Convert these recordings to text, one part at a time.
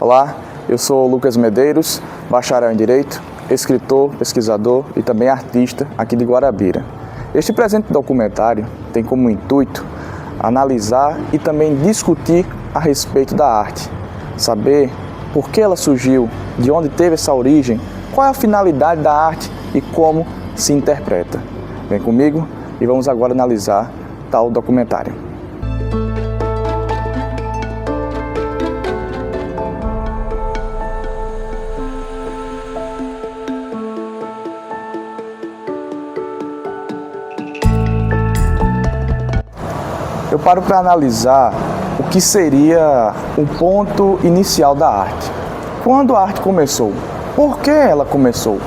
Olá, eu sou Lucas Medeiros, bacharel em Direito, escritor, pesquisador e também artista aqui de Guarabira. Este presente documentário tem como intuito analisar e também discutir a respeito da arte, saber por que ela surgiu, de onde teve essa origem, qual é a finalidade da arte e como se interpreta. Vem comigo e vamos agora analisar tal documentário. Eu paro para analisar o que seria o ponto inicial da arte. Quando a arte começou? Por que ela começou?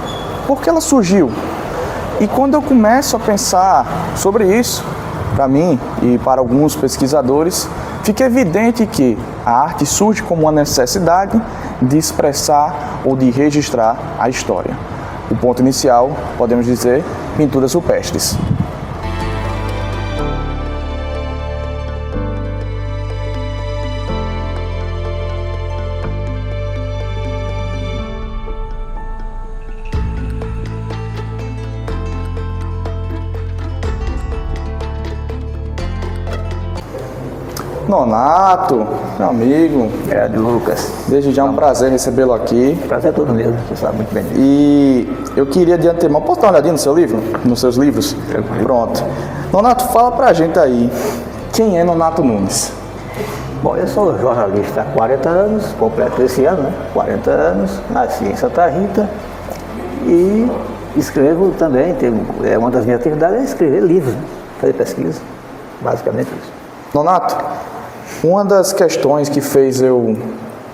Por que ela surgiu? E quando eu começo a pensar sobre isso, para mim e para alguns pesquisadores, fica evidente que a arte surge como uma necessidade de expressar ou de registrar a história. O ponto inicial, podemos dizer, pinturas rupestres. Nonato, meu amigo. Lucas. Desde já é um prazer recebê-lo aqui. Prazer é todo mesmo, você sabe muito bem. E eu queria de antemão, posso dar uma olhadinha no seu livro? Nos seus livros? Pronto. Nonato, fala pra gente aí, quem é Nonato Nunes? Bom, eu sou jornalista há 40 anos, completo esse ano, né? 40 anos, nasci em Santa Rita e escrevo também, uma das minhas atividades é escrever livros, né? Fazer pesquisa, basicamente isso. Nonato, uma das questões que fez eu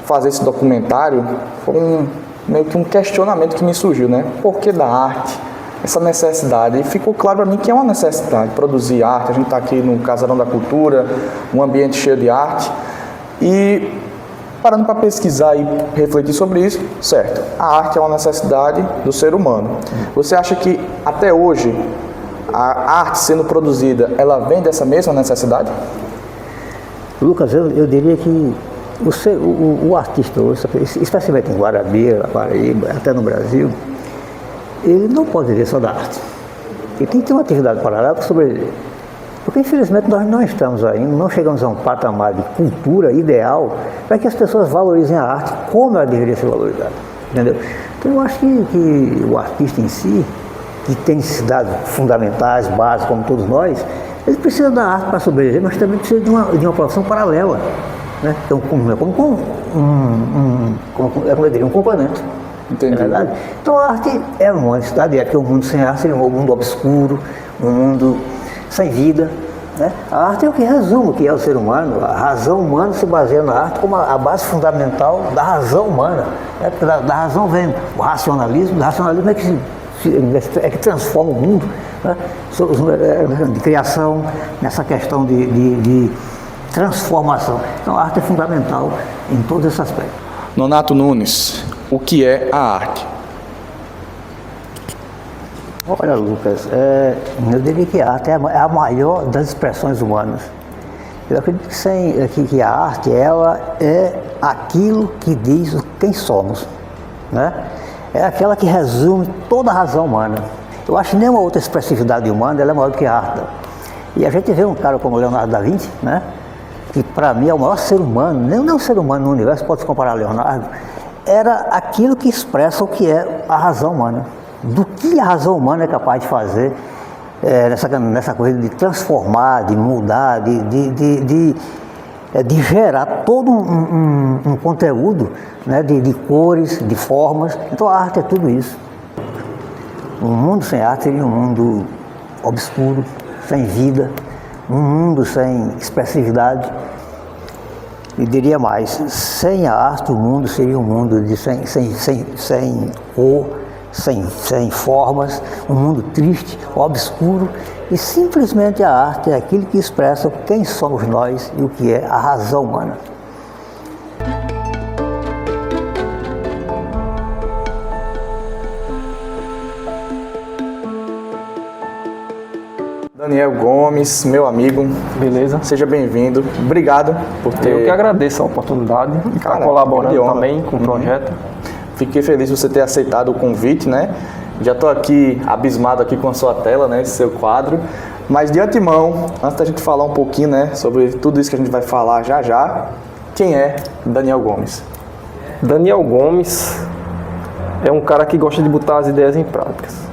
fazer esse documentário foi meio que um questionamento que me surgiu, né? Por que da arte? Essa necessidade. E ficou claro para mim que é uma necessidade produzir arte. A gente está aqui no Casarão da Cultura, um ambiente cheio de arte. E parando para pesquisar e refletir sobre isso, certo, a arte é uma necessidade do ser humano. Você acha que até hoje a arte sendo produzida, ela vem dessa mesma necessidade? Lucas, eu diria que o artista hoje, especialmente em Guarabira, Paraíba, até no Brasil, ele não pode viver só da arte. Ele tem que ter uma atividade paralela para sobreviver. Porque, infelizmente, nós não estamos ainda, não chegamos a um patamar de cultura ideal para que as pessoas valorizem a arte como ela deveria ser valorizada. Entendeu? Então, eu acho que o artista em si, que tem necessidades fundamentais, básicas, como todos nós, ele precisa da arte para sobreviver, mas também precisa de uma profissão paralela, né? Então, como um complemento. Entendi. É verdade? Então, a arte é uma necessidade, porque o mundo sem arte seria um mundo obscuro, um mundo sem vida, né? A arte é o que resume o que é o ser humano. A razão humana se baseia na arte como a base fundamental da razão humana, né? Porque da razão vem o racionalismo é que transforma o mundo, né? De criação, nessa questão de transformação. Então a arte é fundamental em todos esses aspectos. Nonato Nunes, o que é a arte? Olha, Lucas, eu diria que a arte é a maior das expressões humanas. Eu acredito que a arte ela é aquilo que diz quem somos, né? É aquela que resume toda a razão humana. Eu acho que nenhuma outra expressividade humana ela é maior do que a arte. E a gente vê um cara como Leonardo da Vinci, né? Que para mim é o maior ser humano, nenhum ser humano no universo pode se comparar a Leonardo, era aquilo que expressa o que é a razão humana. Do que a razão humana é capaz de fazer nessa coisa de transformar, de mudar, de gerar todo um conteúdo, né, de cores, de formas. Então a arte é tudo isso. Um mundo sem arte seria um mundo obscuro, sem vida, um mundo sem expressividade. E diria mais, sem a arte o mundo seria um mundo sem cor, sem formas, um mundo triste, obscuro. E simplesmente a arte é aquilo que expressa quem somos nós e o que é a razão humana. Da Daniel Gomes, meu amigo, Beleza? seja bem-vindo. Obrigado por ter... Eu que agradeço a oportunidade de estar colaborando também com o projeto. Fiquei feliz de você ter aceitado o convite, né? Já estou aqui abismado aqui com a sua tela, né? Esse seu quadro. Mas de antemão, antes da gente falar um pouquinho, né, sobre tudo isso que a gente vai falar já já, quem é Daniel Gomes? Daniel Gomes é um cara que gosta de botar as ideias em práticas.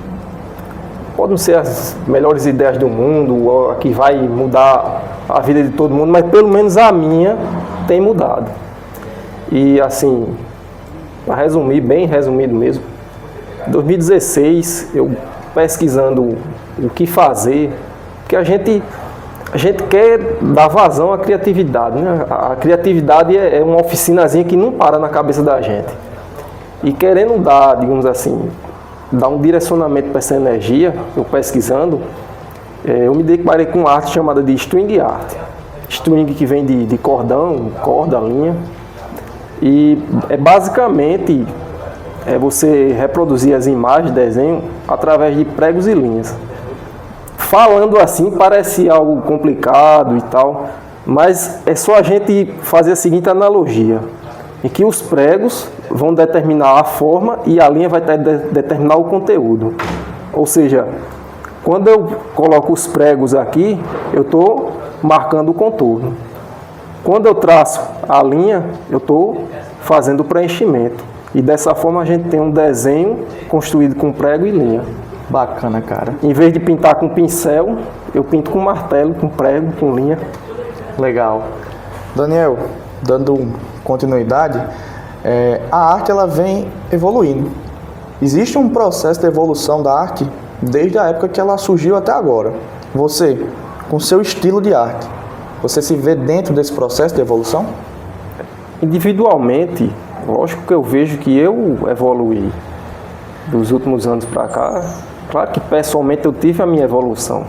Pode não ser as melhores ideias do mundo, ou a que vai mudar a vida de todo mundo, mas pelo menos a minha tem mudado. E assim, para resumir, bem resumido mesmo, em 2016, eu pesquisando o que fazer, porque a gente quer dar vazão à criatividade, né? A criatividade é uma oficinazinha que não para na cabeça da gente. E querendo dar, digamos assim, dar um direcionamento para essa energia, eu pesquisando, eu me deparei com uma arte chamada de string art. String que vem de cordão, corda, linha. E basicamente você reproduzir as imagens, desenho, através de pregos e linhas. Falando assim parece algo complicado e tal, mas é só a gente fazer a seguinte analogia, em que os pregos vão determinar a forma e a linha vai determinar o conteúdo. Ou seja, quando eu coloco os pregos aqui, eu estou marcando o contorno. Quando eu traço a linha, eu estou fazendo o preenchimento. E dessa forma a gente tem um desenho construído com prego e linha. Bacana, cara. Em vez de pintar com pincel, eu pinto com martelo, com prego, com linha. Legal. Daniel, dando continuidade, a arte ela vem evoluindo. Existe um processo de evolução da arte desde a época que ela surgiu até agora. Você, com seu estilo de arte, você se vê dentro desse processo de evolução? Individualmente, lógico que eu vejo que eu evoluí dos últimos anos para cá. Claro que pessoalmente eu tive a minha evolução.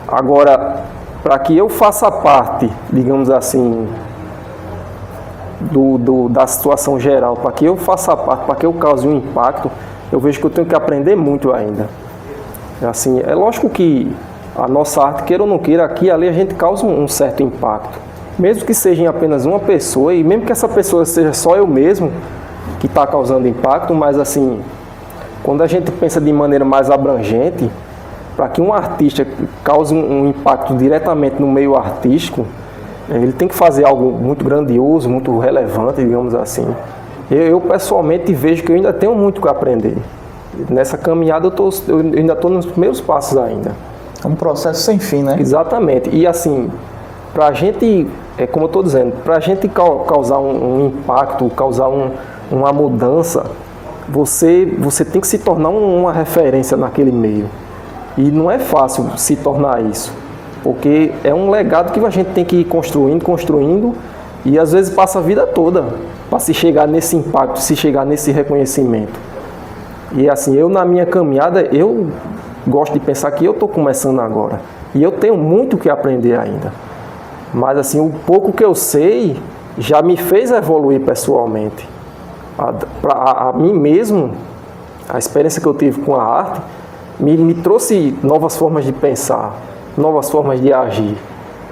Agora, para que eu faça parte, digamos assim, da situação geral, para que eu faça parte, para que eu cause um impacto, eu vejo que eu tenho que aprender muito ainda. Assim, é lógico que a nossa arte, queira ou não queira, aqui e ali a gente causa um certo impacto. Mesmo que seja em apenas uma pessoa, e mesmo que essa pessoa seja só eu mesmo que está causando impacto, mas assim, quando a gente pensa de maneira mais abrangente, para que um artista cause um impacto diretamente no meio artístico, ele tem que fazer algo muito grandioso, muito relevante, digamos assim. Eu pessoalmente vejo que eu ainda tenho muito que aprender. Nessa caminhada eu ainda estou nos primeiros passos ainda. É um processo sem fim, né? Exatamente. E assim, para a gente, como eu estou dizendo, para a gente causar um impacto, causar uma mudança, você tem que se tornar uma referência naquele meio. E não é fácil se tornar isso, porque é um legado que a gente tem que ir construindo, e às vezes passa a vida toda para se chegar nesse impacto, se chegar nesse reconhecimento. E assim, eu na minha caminhada, eu gosto de pensar que eu estou começando agora, e eu tenho muito que aprender ainda. Mas assim, o pouco que eu sei já me fez evoluir pessoalmente. A mim mesmo, a experiência que eu tive com a arte me trouxe novas formas de pensar, novas formas de agir.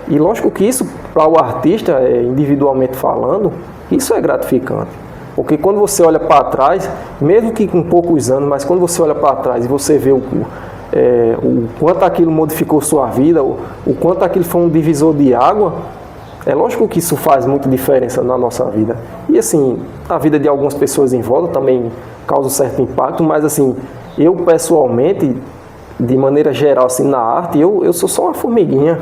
E lógico que isso, para o artista, individualmente falando, isso é gratificante. Porque quando você olha para trás, mesmo que com poucos anos, mas quando você olha para trás e você vê o quanto aquilo modificou sua vida, o quanto aquilo foi um divisor de água, é lógico que isso faz muita diferença na nossa vida. E assim, a vida de algumas pessoas em volta também causa um certo impacto, mas assim, eu pessoalmente, de maneira geral, assim, na arte, eu sou só uma formiguinha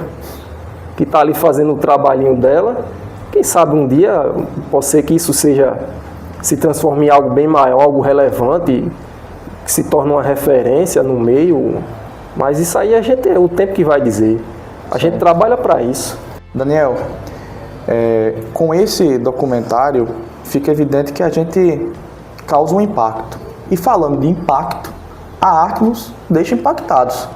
que está ali fazendo o trabalhinho dela. Quem sabe um dia pode ser que isso se transforme em algo bem maior, algo relevante, que se torne uma referência no meio, mas isso aí é o tempo que vai dizer. A gente trabalha para isso. Daniel, com esse documentário fica evidente que a gente causa um impacto. E falando de impacto, a arte nos deixa impactados.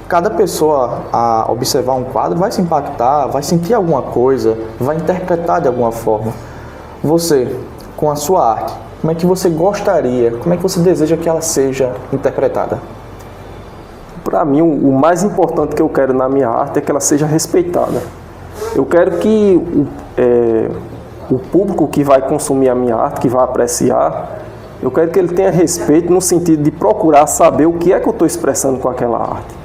Cada pessoa a observar um quadro vai se impactar, vai sentir alguma coisa, vai interpretar de alguma forma. Você, com a sua arte, como é que você gostaria, como é que você deseja que ela seja interpretada? Para mim, o mais importante que eu quero na minha arte é que ela seja respeitada. Eu quero que o público que vai consumir a minha arte, que vai apreciar, eu quero que ele tenha respeito no sentido de procurar saber o que é que eu estou expressando com aquela arte.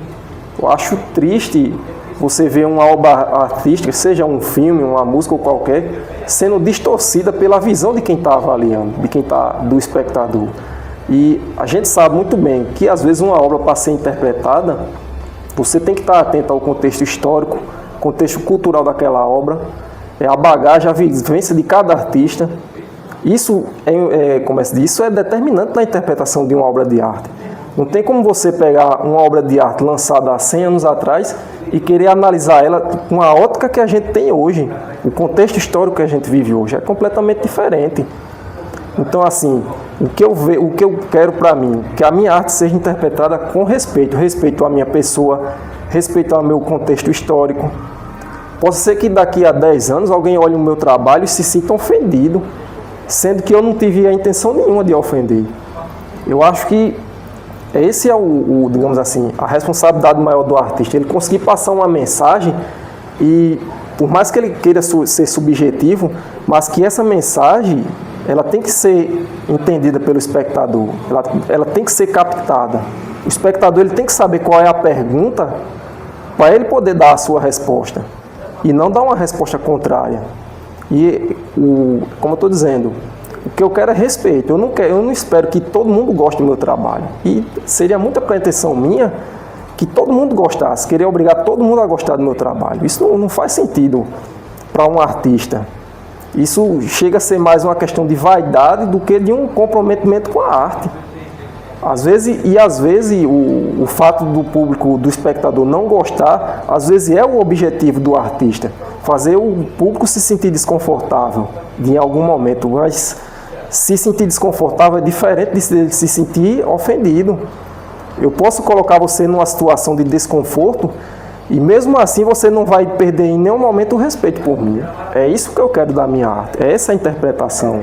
Eu acho triste você ver uma obra artística, seja um filme, uma música ou qualquer, sendo distorcida pela visão de quem está avaliando, do espectador. E a gente sabe muito bem que às vezes uma obra, para ser interpretada, você tem que estar atento ao contexto histórico, contexto cultural daquela obra, a bagagem, a vivência de cada artista. Isso isso é determinante na interpretação de uma obra de arte. Não tem como você pegar uma obra de arte lançada há 100 anos atrás e querer analisar ela com a ótica que a gente tem hoje. O contexto histórico que a gente vive hoje é completamente diferente. Então, assim, o que eu quero para mim, que a minha arte seja interpretada com respeito à minha pessoa, respeito ao meu contexto histórico. Pode ser que daqui a 10 anos alguém olhe o meu trabalho e se sinta ofendido, sendo que eu não tive a intenção nenhuma de ofender. Eu acho que esse é digamos assim, a responsabilidade maior do artista, ele conseguir passar uma mensagem e, por mais que ele queira ser subjetivo, mas que essa mensagem, ela tem que ser entendida pelo espectador, ela tem que ser captada. O espectador, ele tem que saber qual é a pergunta para ele poder dar a sua resposta e não dar uma resposta contrária. E, como eu estou dizendo, o que eu quero é respeito. Eu não espero que todo mundo goste do meu trabalho. E seria muita pretensão minha que todo mundo gostasse, querer obrigar todo mundo a gostar do meu trabalho. Isso não faz sentido para um artista. Isso chega a ser mais uma questão de vaidade do que de um comprometimento com a arte. Às vezes o fato do público, do espectador não gostar, às vezes é o objetivo do artista, fazer o público se sentir desconfortável em algum momento, mas se sentir desconfortável é diferente de se sentir ofendido. Eu posso colocar você numa situação de desconforto e mesmo assim você não vai perder em nenhum momento o respeito por mim. É isso que eu quero da minha arte, é essa a interpretação.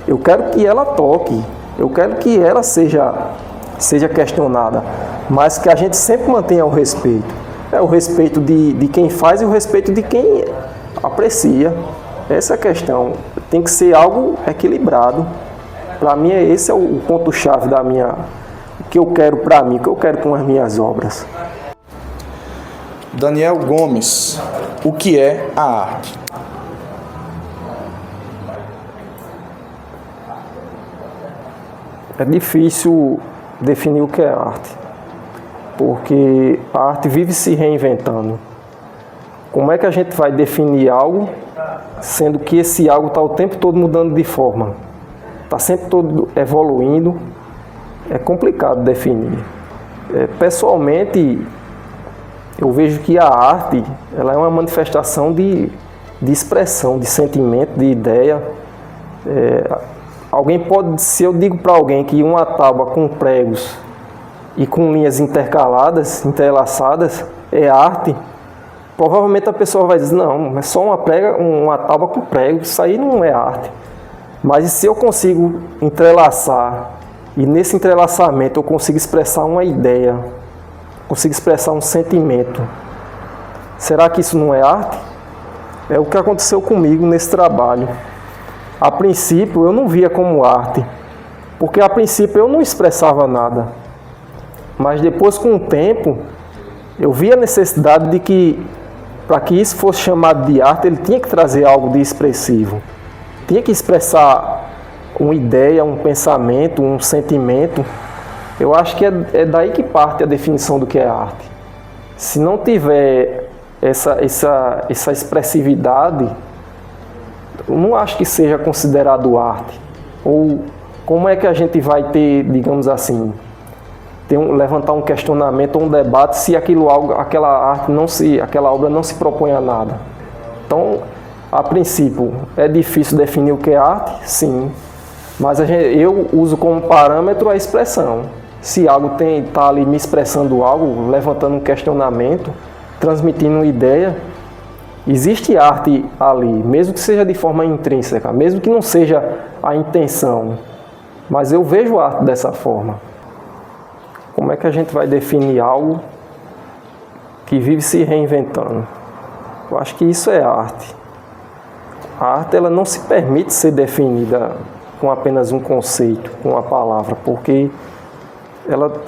Eu quero que ela toque, eu quero que ela seja questionada, mas que a gente sempre mantenha o respeito. É o respeito de quem faz e o respeito de quem aprecia. Essa é a questão. Tem que ser algo equilibrado. Para mim, esse é o ponto-chave o que eu quero para mim, o que eu quero com as minhas obras. Daniel Gomes, o que é a arte? É difícil definir o que é arte, porque a arte vive se reinventando. Como é que a gente vai definir algo, sendo que esse algo está o tempo todo mudando de forma? Está sempre todo evoluindo, é complicado definir. Pessoalmente, eu vejo que a arte ela é uma manifestação de expressão, de sentimento, de ideia. Alguém pode, se eu digo para alguém que uma tábua com pregos e com linhas intercaladas, entrelaçadas, é arte, provavelmente a pessoa vai dizer, não, é só uma tábua com pregos, isso aí não é arte. Mas se eu consigo entrelaçar, e nesse entrelaçamento eu consigo expressar uma ideia, consigo expressar um sentimento, será que isso não é arte? É o que aconteceu comigo nesse trabalho. A princípio eu não via como arte, porque a princípio eu não expressava nada. Mas depois, com o tempo, eu vi a necessidade de que, para que isso fosse chamado de arte, ele tinha que trazer algo de expressivo. Tinha que expressar uma ideia, um pensamento, um sentimento. Eu acho que é daí que parte a definição do que é arte. Se não tiver essa expressividade, eu não acho que seja considerado arte. Ou como é que a gente vai ter, digamos assim, levantar um questionamento ou um debate se aquela obra não se propõe a nada? Então, a princípio, é difícil definir o que é arte? Sim. Mas eu uso como parâmetro a expressão. Se algo está ali me expressando algo, levantando um questionamento, transmitindo uma ideia, existe arte ali, mesmo que seja de forma intrínseca, mesmo que não seja a intenção. Mas eu vejo a arte dessa forma. Como é que a gente vai definir algo que vive se reinventando? Eu acho que isso é arte. A arte ela não se permite ser definida com apenas um conceito, com uma palavra, porque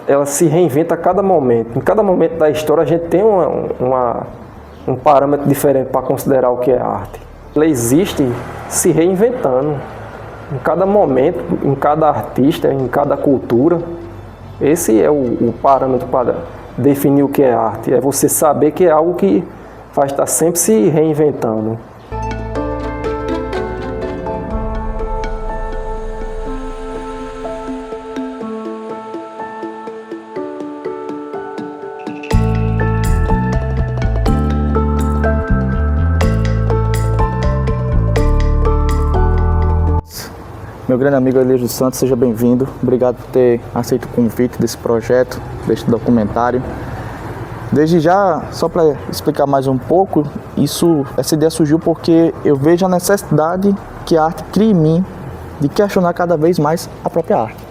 ela se reinventa a cada momento. Em cada momento da história a gente tem um parâmetro diferente para considerar o que é arte. Ela existe se reinventando. Em cada momento, em cada artista, em cada cultura. Esse é o parâmetro para definir o que é arte. É você saber que é algo que vai estar sempre se reinventando. Meu grande amigo Elias dos Santos, seja bem-vindo. Obrigado por ter aceito o convite desse projeto, deste documentário. Desde já, só para explicar mais um pouco, essa ideia surgiu porque eu vejo a necessidade que a arte cria em mim de questionar cada vez mais a própria arte.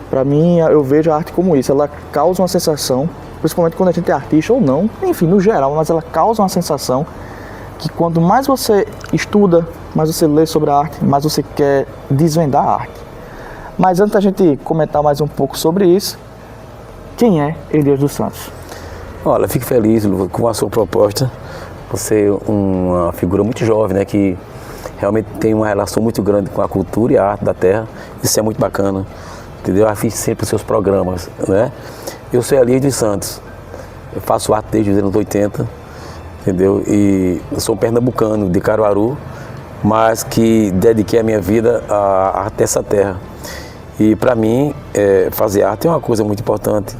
Para mim, eu vejo a arte como isso, ela causa uma sensação, principalmente quando a gente é artista ou não, enfim, no geral, mas ela causa uma sensação que quanto mais você estuda, mais você lê sobre a arte, mais você quer desvendar a arte. Mas antes da gente comentar mais um pouco sobre isso, quem é Elias dos Santos? Olha, fico feliz com a sua proposta. Você é uma figura muito jovem, né, que realmente tem uma relação muito grande com a cultura e a arte da terra. Isso é muito bacana, entendeu? Eu assisto sempre os seus programas, né? Eu sou Elias dos Santos, eu faço arte desde os anos 80, entendeu? E eu sou um pernambucano de Caruaru, mas que dediquei a minha vida à arte dessa terra. E para mim, fazer arte é uma coisa muito importante.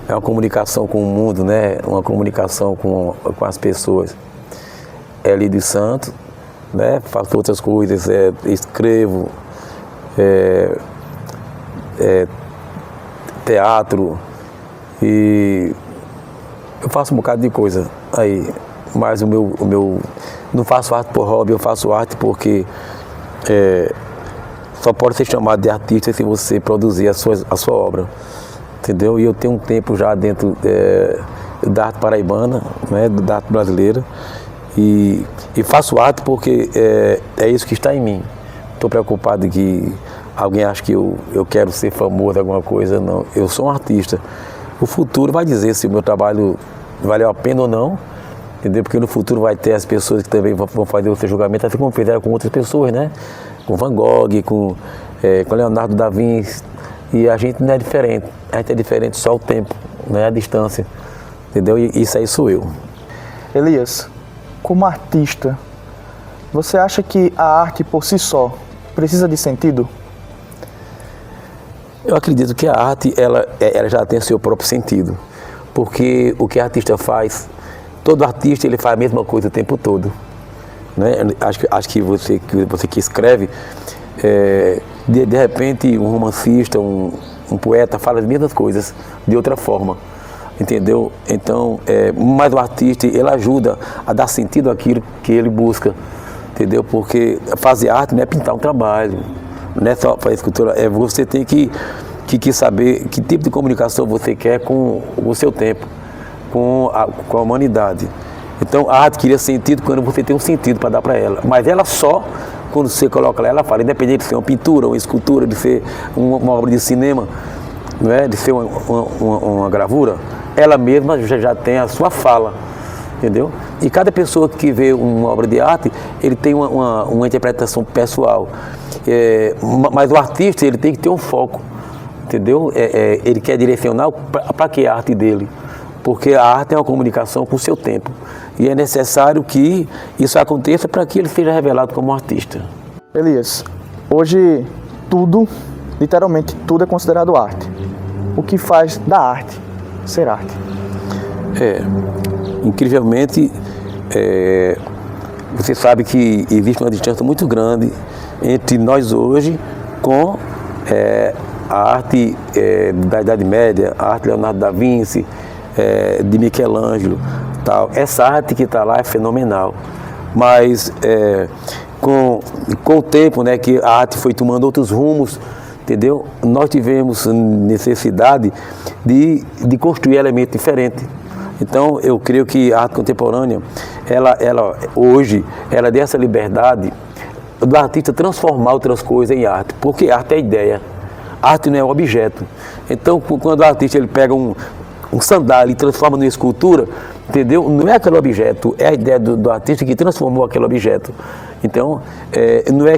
É uma comunicação com o mundo, né? Uma comunicação com as pessoas. Elias dos Santos, né? Faço outras coisas, escrevo, teatro, e eu faço um bocado de coisa aí. Mas o meu não faço arte por hobby, eu faço arte porque só pode ser chamado de artista se você produzir a sua obra, entendeu? E eu tenho um tempo já dentro da arte paraibana, né, da arte brasileira, e faço arte porque é isso que está em mim. Estou preocupado que alguém ache que eu quero ser famoso, alguma coisa, não. Eu sou um artista. O futuro vai dizer se o meu trabalho valeu a pena ou não, entendeu? Porque no futuro vai ter as pessoas que também vão fazer o seu julgamento, assim como fizeram com outras pessoas, né? Com Van Gogh, com Leonardo da Vinci. E a gente não é diferente. A gente é diferente só o tempo, né? A distância, entendeu? E isso aí sou eu. Elias, como artista, você acha que a arte por si só precisa de sentido? Eu acredito que a arte, ela já tem seu próprio sentido. Porque o que a artista faz, todo artista ele faz a mesma coisa o tempo todo, né? Acho que você que escreve, de repente um romancista, um poeta fala as mesmas coisas de outra forma, entendeu? Então, mas o artista ele ajuda a dar sentido àquilo que ele busca, entendeu? Porque fazer arte não é pintar um trabalho, não é só fazer escultura, você tem que saber que tipo de comunicação você quer com o seu tempo, com a humanidade. Então a arte cria sentido quando você tem um sentido para dar para ela, mas ela só, quando você coloca ela fala, independente de ser uma pintura, uma escultura, de ser uma obra de cinema, não é? De ser uma gravura, ela mesma já tem a sua fala, entendeu? E cada pessoa que vê uma obra de arte, ele tem uma interpretação pessoal, mas o artista ele tem que ter um foco, entendeu? Ele quer direcionar para que a arte dele, porque a arte é uma comunicação com o seu tempo e é necessário que isso aconteça para que ele seja revelado como artista. Elias, hoje tudo, literalmente tudo é considerado arte. O que faz da arte ser arte? Incrivelmente, você sabe que existe uma distância muito grande entre nós hoje com a arte da Idade Média, a arte de Leonardo da Vinci, de Michelangelo, tal. Essa arte que está lá é fenomenal, mas com o tempo, né, que a arte foi tomando outros rumos, entendeu? Nós tivemos necessidade de construir elementos diferentes. Então, eu creio que a arte contemporânea, ela hoje, ela dá essa liberdade do artista transformar outras coisas em arte, porque arte é ideia, arte não é objeto. Então, quando o artista ele pega um sandália e transforma numa escultura, entendeu? Não é aquele objeto, é a ideia do artista que transformou aquele objeto. Então, não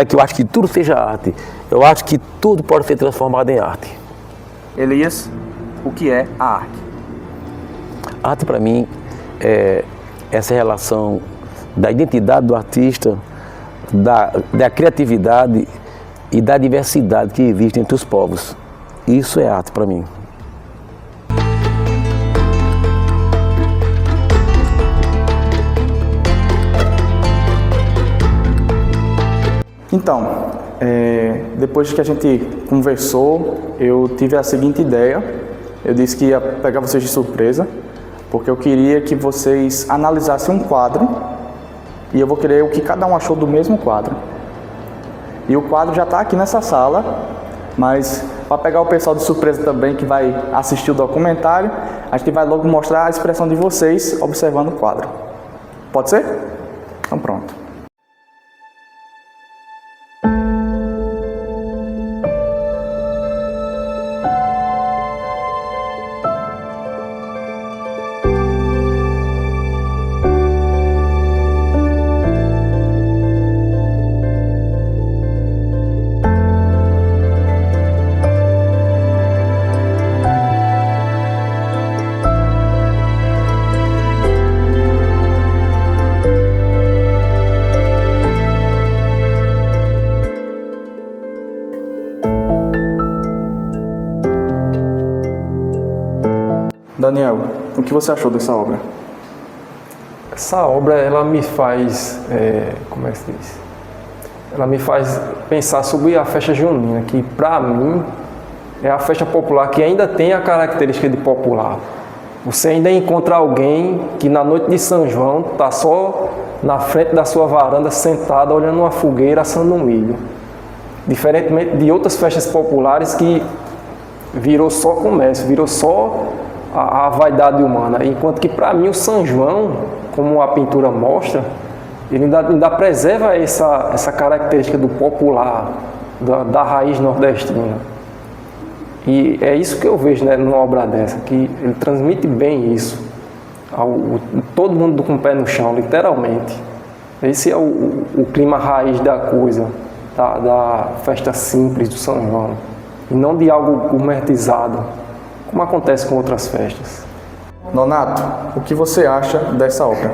é que eu acho que tudo seja arte, eu acho que tudo pode ser transformado em arte. Elias, o que é a arte? Arte, para mim, é essa relação da identidade do artista, da criatividade e da diversidade que existe entre os povos. Isso é arte para mim. Então, depois que a gente conversou, eu tive a seguinte ideia. Eu disse que ia pegar vocês de surpresa, porque eu queria que vocês analisassem um quadro e eu vou querer o que cada um achou do mesmo quadro. E o quadro já está aqui nessa sala, mas para pegar o pessoal de surpresa também que vai assistir o documentário, a gente vai logo mostrar a expressão de vocês observando o quadro. Pode ser? Então pronto. Daniel, o que você achou dessa obra? Essa obra, ela me faz, como é que se diz? Ela me faz pensar sobre a festa junina, que para mim é a festa popular que ainda tem a característica de popular. Você ainda encontra alguém que na noite de São João está só na frente da sua varanda, sentado, olhando uma fogueira, assando milho. Diferentemente de outras festas populares que virou só comércio, virou só a vaidade humana. Enquanto que para mim o São João, como a pintura mostra, ele ainda preserva essa característica do popular, da raiz nordestina. E é isso que eu vejo, né, numa obra dessa, que ele transmite bem isso. Todo mundo com o pé no chão, literalmente. Esse é o clima raiz da coisa, da festa simples do São João. E não de algo gourmetizado, como acontece com outras festas. Nonato, o que você acha dessa obra?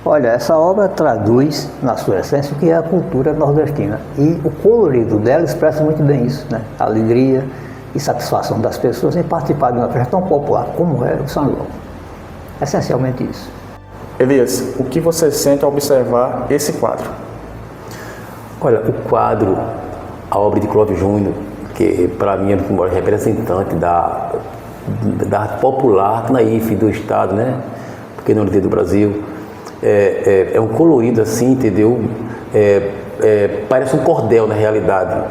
Olha, essa obra traduz, na sua essência, o que é a cultura nordestina. E o colorido dela expressa muito bem isso, né? A alegria e satisfação das pessoas em participar de uma festa tão popular como é o São João. Essencialmente isso. Elias, o que você sente ao observar esse quadro? Olha, o quadro, a obra de Clóvis Júnior, que para mim é o maior representante da arte popular naif do Estado, né? Porque não do Brasil. É um colorido assim, entendeu? Parece um cordel na realidade,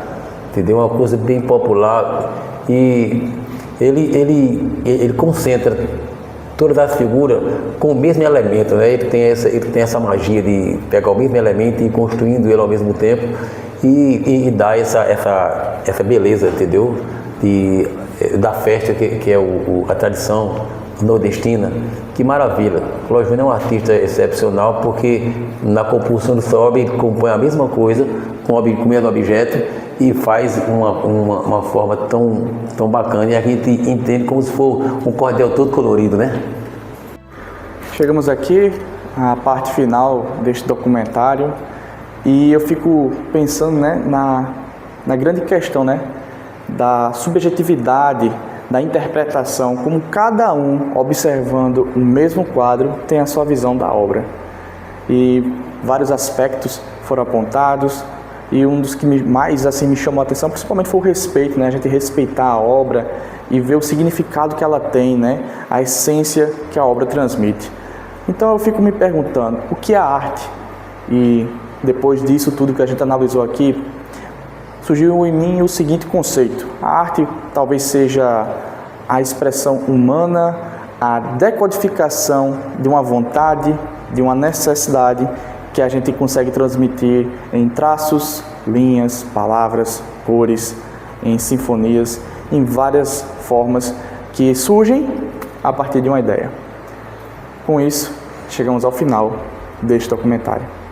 entendeu? Uma coisa bem popular e ele concentra todas as figuras com o mesmo elemento, né? Ele tem essa magia de pegar o mesmo elemento e ir construindo ele ao mesmo tempo e dar essa beleza, entendeu? Da festa que é a tradição nordestina. Que maravilha! Clóvis Júnior é um artista excepcional porque na compulsão do sua obra ele compõe a mesma coisa com o mesmo objeto e faz uma forma tão bacana e a gente entende como se for um cordel todo colorido, né? Chegamos aqui à parte final deste documentário e eu fico pensando, né, na grande questão, né, da subjetividade, da interpretação, como cada um, observando o mesmo quadro, tem a sua visão da obra. E vários aspectos foram apontados, e um dos que mais assim, me chamou a atenção, principalmente foi o respeito, né? A gente respeitar a obra e ver o significado que ela tem, né? A essência que a obra transmite. Então eu fico me perguntando, o que é a arte? E depois disso tudo que a gente analisou aqui, surgiu em mim o seguinte conceito: a arte talvez seja a expressão humana, a decodificação de uma vontade, de uma necessidade que a gente consegue transmitir em traços, linhas, palavras, cores, em sinfonias, em várias formas que surgem a partir de uma ideia. Com isso, chegamos ao final deste documentário.